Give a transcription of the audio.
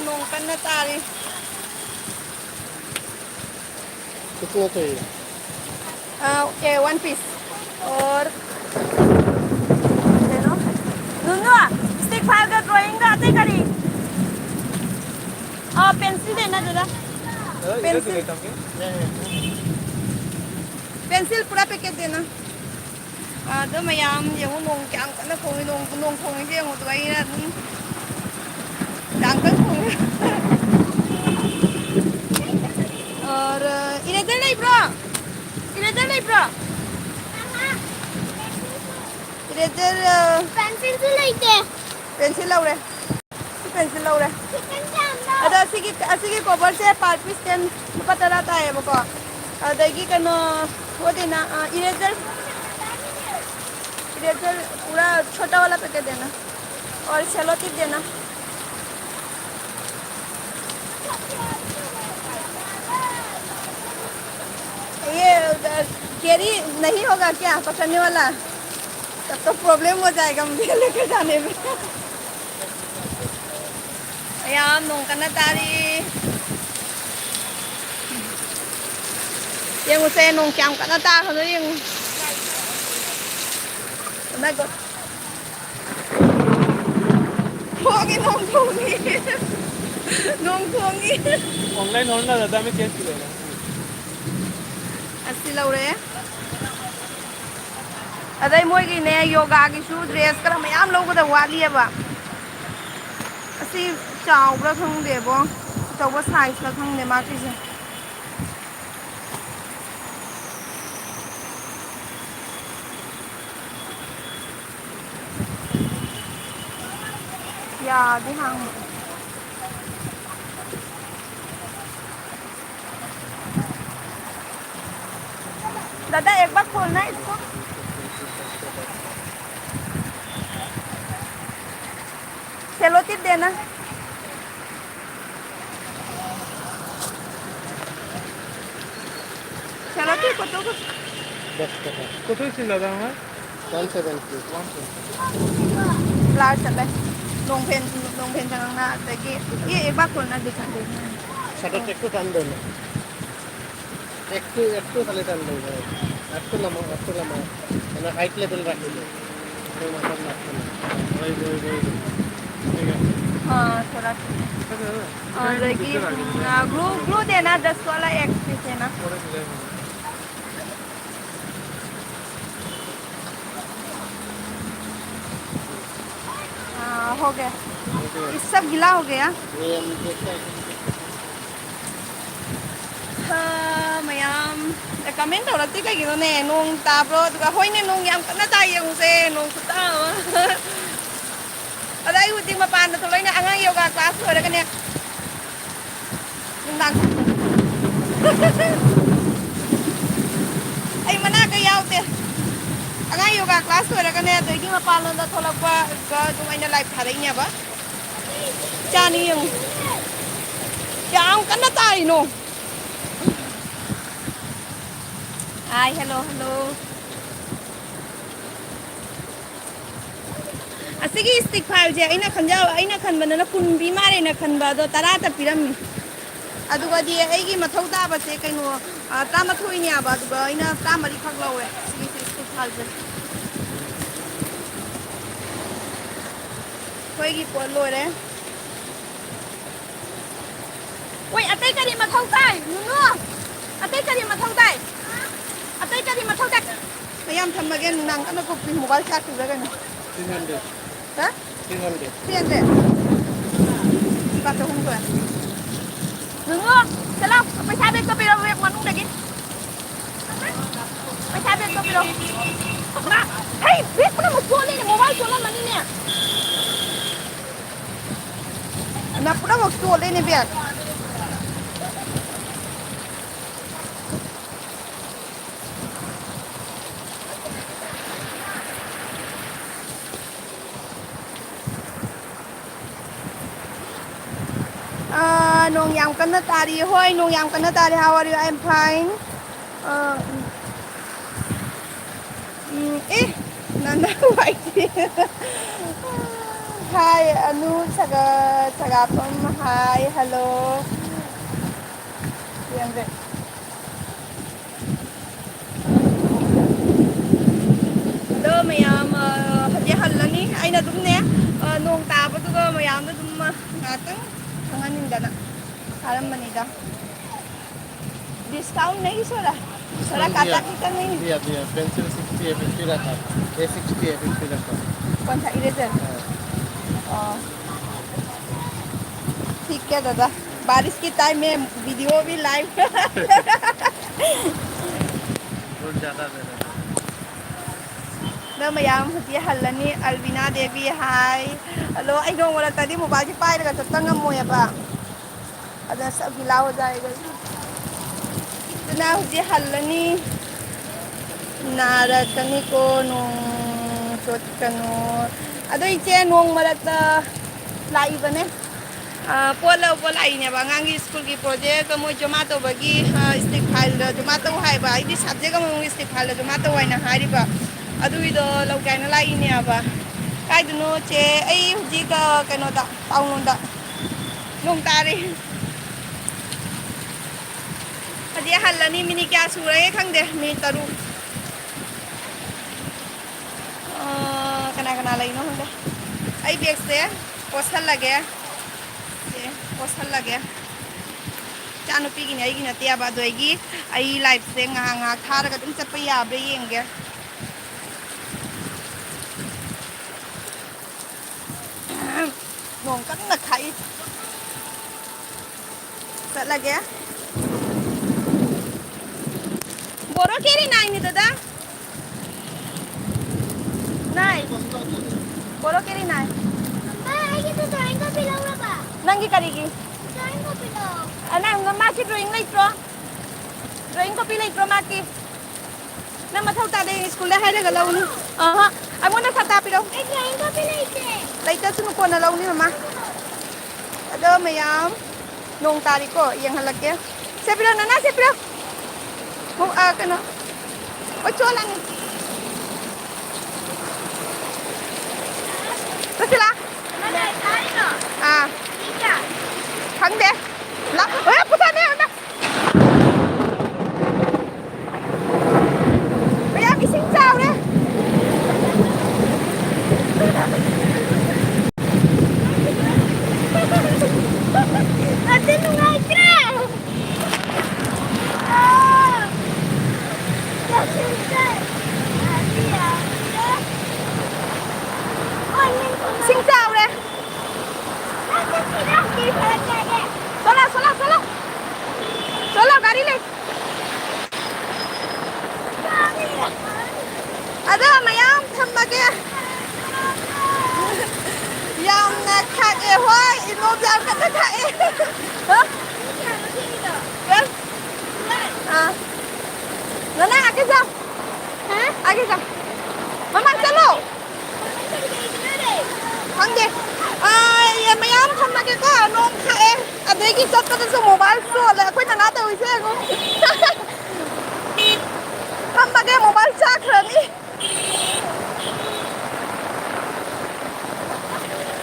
नोंग कन्ना तारी कितना चाहिए? ओके 1 पीस और नुनु स्टिक फाइल का ड्राइंग का आते करी पेंसिल देना जरा पेंसिल पेंसिल पूरा पैकेट देना अदो मयाम येंगो नोंग क्यां कन्ना खोंगी नोंग खोंगी से येंगो तो आइना डांगल खोंगी और इरेजर नहीं ब्रो इरेजर पेंसिल लौरे अदा असिगी कवर से पार्ट पीस 10 रुपया तरा ताए बको अदगी कनो वो देना इरेजर पूरा छोटा वाला पैकेट देना और सेलो टिप देना ये कैरी नहीं होगा क्या पकड़ने वाला तब तो प्रॉब्लम हो जाएगा मुझे लेकर जाने में यार नोंकना तारी ये मुझसे नोंग क्या करना ता खनो ये ना को होगी नोंग खोंगी ऑनलाइन होना ज़्यादा में चेंज करेगा अस्सी लौरे अदई मोगी ने योगा की शू ड्रेस कर मयाम लोगोदा वाली है बा अस्सी चावब्रा खंगदेबो चावबा साइज ला खंगदे माकिसे यादी हांग दादा एक बार खोलना इसको सेलो टिप देना सेलो टिप को तो 10 টাকা কত ছিল দাদা 170 लाल चले लोंग पेन चंगना तकी ये एक बार खोलना दिखा देना শাটারটা একটু টান দেন একটু খালি টান দেন একটু লামা মানে হাইট লেভেল রাখিলে ওই মাথার লাগছে না ওই ঠিক আছে थोड़ा और ग्लू देना 10 वाला एक पीस देना हो गया ये सब गीला हो गया मयाम कमेंट तौरती कईगीनोने नोंग ताब्रो होइने नोंग याम कन्ना तायेंगसे नोंग खुता अदाई हुदी मपान थोलैना आंगां योगा क्लास लोरगने नुंदां आई मना का यावते आंगां योगा क्लास लोरगने दोइगी मपान लोंदा थोलकवा गा दुमाइना लाइव थारैने बा चानी यंग याम कन्ना ताइनो हाय हेलो असिगी स्टिक फाइल जे अइना खंजाव अइना खनबना कुन बीमारे न खनबा दो तरा त पिरमी अदुगा दि अइगी मथौ ताबा से कइनो तामथोइनि आबा अदुगा अइना तामरि खक लौवे सिगी स्टिक फाइल जे कोइगी पोल लोरे ओइ अतै करी मथौ ताइ नुनु अतै करी मथौ ताइ मयाम थमगे नंग कनो को मोबाइल चार्ज करगन 300 Hả? 300 300 Bạc cho không rồi Đừng luôn Thế nào? Mày xa bên copy đâu việc mà không để kịp Mày xa bên copy đâu Mà Hey biết có một chuột lên mobile chuột lên mà đi nè Nó có một chuột lên này việc Nong yam kana tari hoy nong yam kana tari how are you I'm fine nana white Hi, Anu, Sagapam, hi, hello. Yan din. Hello, mayam, hadi halani. Ay na dum ne. Nung taba to go mayam na dum ngatang. Hanganin dana. Alam manida. Discount नहीं सोरा सोरा काटा kita नहीं दिया pencil 60 है 50 रखा ये 60 है 50 रखा कौन सा इरेजर ठीक है दादा बारिश की टाइम में वीडियो भी लाइव बहुत ज़्यादा दे रहा ना मयाम हती हल्लनी अलविना देवी हाय हेलो आई नो वाला तदी मोबाइल की पाई लगा चत्ता ngam ba ada सब गिला हो जाएगा na hudi halani narakani ko nung chot kanu ado iche nung marata live ne pola ai ne ba ngangi school ki project mo jomato bagi stick file jomato hai ba idi subject mo stick file jomato hai na hari ba adu ido lau kai na lai ne ba kai du no che ai hudi ka kano da taung da nung tari Hadi halani mini kya surai khangde mi taru kana lai no hangde ai bag se posal lage se posal lage chanu pi gi ai gi na tia ba doi gi ai live se nga thar ga dum chapa ya bre yenge nong kan na khai sa lage Boro kiri nai ni dada? Nai. Boro kiri nai. Ay, itu drawing ko pilaw na ba? Nanggi karigi. Drawing ko pilaw. Ana nga maki drawing lai pro. Drawing ko pilay pro maki. Na mathaw ta de school la hai daga law ni. Aha. Amo na sa tapi daw. Ay, drawing ko pilaw ite. Lai ta sunu ko na law ni mama. Ado mayam. Nong tari ko yang halagya. Sepilo na sepilo. Kung kano. Ocho lang. Ito sila? Ano, tayo no? Ika. Hangde. La. Ay, puta na yun. Kaya gising sao na. Ate nung ay kre. Sing sao nè. Sola गाड़ी ले. Ada mayam thambage. Yang na khae hoi ino jam ka khae. Ha? Kan? Nana आगे जाओ. हैं? आगे जाओ. मम्मा चलो. Hangde. Ya mayam thambage ko nong khae. Adegi chat pa sa mobile so la koi na na ta hoise ko.